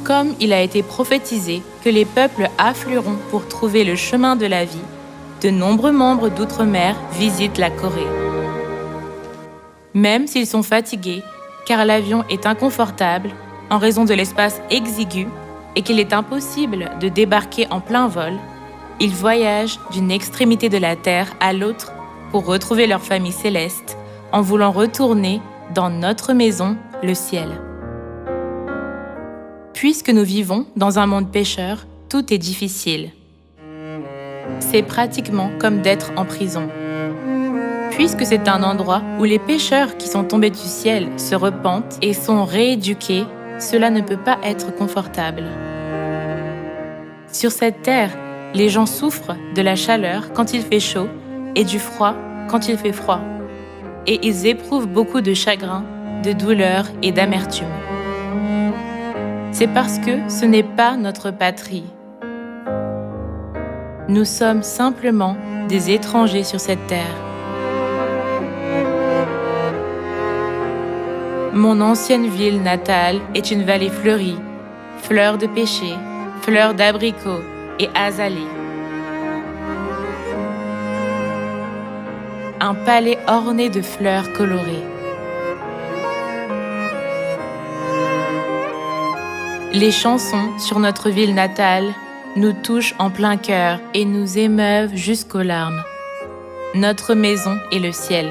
Comme il a été prophétisé que les peuples afflueront pour trouver le chemin de la vie, de nombreux membres d'outre-mer visitent la Corée. Même s'ils sont fatigués, car l'avion est inconfortable en raison de l'espace exigu et qu'il est impossible de débarquer en plein vol, ils voyagent d'une extrémité de la Terre à l'autre pour retrouver leur famille céleste en voulant retourner dans notre maison, le ciel. Puisque nous vivons dans un monde pécheur, tout est difficile. C'est pratiquement comme d'être en prison. Puisque c'est un endroit où les pécheurs qui sont tombés du ciel se repentent et sont rééduqués, cela ne peut pas être confortable. Sur cette terre, les gens souffrent de la chaleur quand il fait chaud et du froid quand il fait froid. Et ils éprouvent beaucoup de chagrin, de douleur et d'amertume. C'est parce que ce n'est pas notre patrie. Nous sommes simplement des étrangers sur cette terre. Mon ancienne ville natale est une vallée fleurie, fleurs de pêcher, fleurs d'abricots et azalées. Un palais orné de fleurs colorées. Les chansons sur notre ville natale nous touchent en plein cœur et nous émeuvent jusqu'aux larmes. Notre maison est le ciel.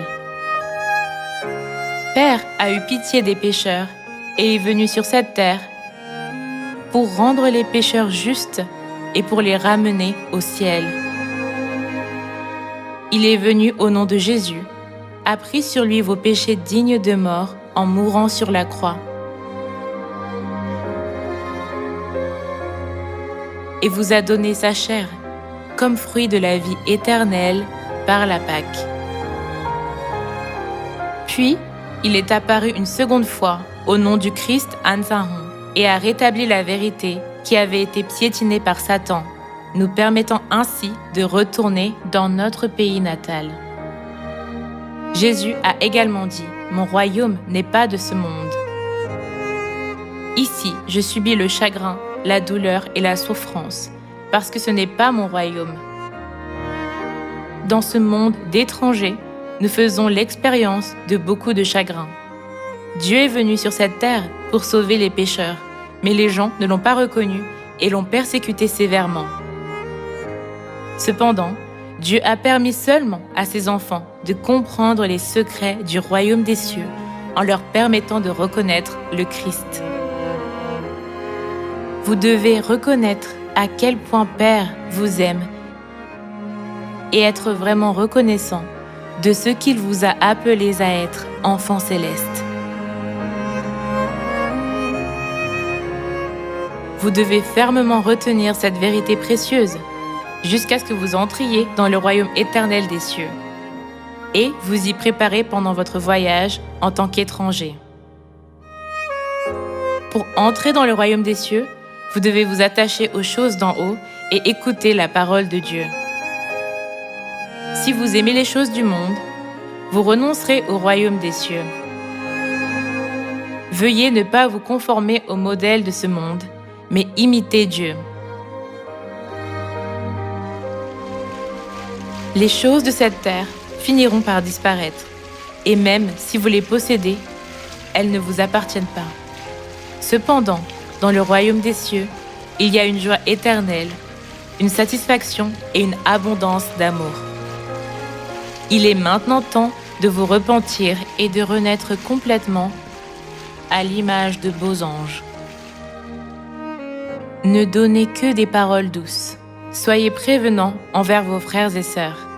Père a eu pitié des pécheurs et est venu sur cette terre pour rendre les pécheurs justes et pour les ramener au ciel. Il est venu au nom de Jésus, a pris sur lui vos péchés dignes de mort en mourant sur la croix. Et vous a donné sa chair comme fruit de la vie éternelle par la Pâque. Puis, il est apparu une seconde fois au nom du Christ An-Sahon et a rétabli la vérité qui avait été piétinée par Satan, nous permettant ainsi de retourner dans notre pays natal. Jésus a également dit « Mon royaume n'est pas de ce monde. Ici, je subis le chagrin, la douleur et la souffrance, parce que ce n'est pas mon royaume. Dans ce monde d'étrangers, nous faisons l'expérience de beaucoup de chagrin. Dieu est venu sur cette terre pour sauver les pécheurs, mais les gens ne l'ont pas reconnu et l'ont persécuté sévèrement. Cependant, Dieu a permis seulement à ses enfants de comprendre les secrets du royaume des cieux en leur permettant de reconnaître le Christ. Vous devez reconnaître à quel point Père vous aime et être vraiment reconnaissant de ce qu'il vous a appelés à être enfants célestes. Vous devez fermement retenir cette vérité précieuse jusqu'à ce que vous entriez dans le royaume éternel des cieux et vous y préparez pendant votre voyage en tant qu'étranger. Pour entrer dans le royaume des cieux, vous devez vous attacher aux choses d'en haut et écouter la parole de Dieu. Si vous aimez les choses du monde, vous renoncerez au royaume des cieux. Veuillez ne pas vous conformer au modèle de ce monde, mais imitez Dieu. Les choses de cette terre finiront par disparaître, et même si vous les possédez, elles ne vous appartiennent pas. Cependant, dans le royaume des cieux, il y a une joie éternelle, une satisfaction et une abondance d'amour. Il est maintenant temps de vous repentir et de renaître complètement à l'image de beaux anges. Ne donnez que des paroles douces. Soyez prévenants envers vos frères et sœurs.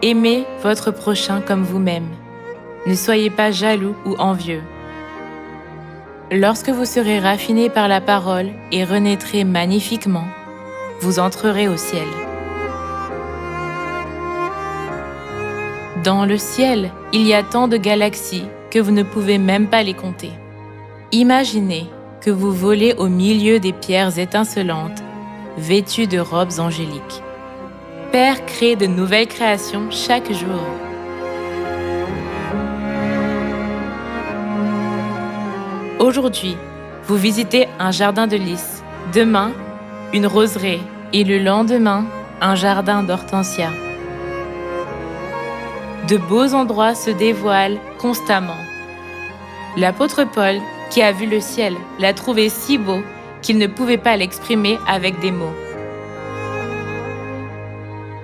Aimez votre prochain comme vous-même. Ne soyez pas jaloux ou envieux. Lorsque vous serez raffinés par la parole et renaîtrez magnifiquement, vous entrerez au ciel. Dans le ciel, il y a tant de galaxies que vous ne pouvez même pas les compter. Imaginez que vous volez au milieu des pierres étincelantes, vêtues de robes angéliques. Père crée de nouvelles créations chaque jour. Aujourd'hui, vous visitez un jardin de lys, demain, une roseraie, et le lendemain, un jardin d'hortensias. De beaux endroits se dévoilent constamment. L'apôtre Paul, qui a vu le ciel, l'a trouvé si beau qu'il ne pouvait pas l'exprimer avec des mots.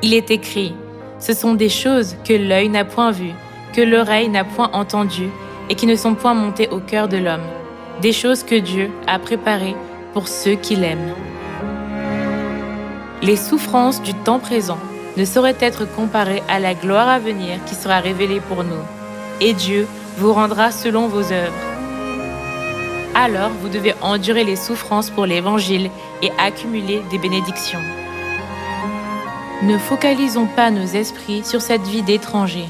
Il est écrit, ce sont des choses que l'œil n'a point vues, que l'oreille n'a point entendues et qui ne sont point montées au cœur de l'homme, des choses que Dieu a préparées pour ceux qui l'aiment. Les souffrances du temps présent ne sauraient être comparées à la gloire à venir qui sera révélée pour nous, et Dieu vous rendra selon vos œuvres. Alors vous devez endurer les souffrances pour l'Évangile et accumuler des bénédictions. Ne focalisons pas nos esprits sur cette vie d'étranger,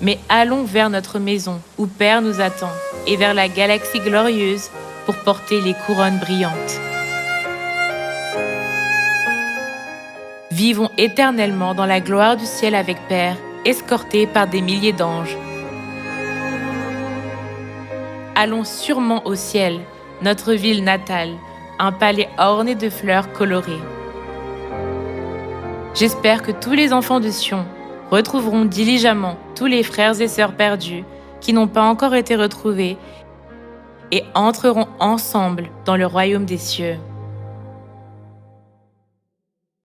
mais allons vers notre maison où Père nous attend et vers la galaxie glorieuse pour porter les couronnes brillantes. Vivons éternellement dans la gloire du ciel avec Père, escortés par des milliers d'anges. Allons sûrement au ciel, notre ville natale, un palais orné de fleurs colorées. J'espère que tous les enfants de Sion retrouveront diligemment tous les frères et sœurs perdus qui n'ont pas encore été retrouvés et entreront ensemble dans le royaume des cieux.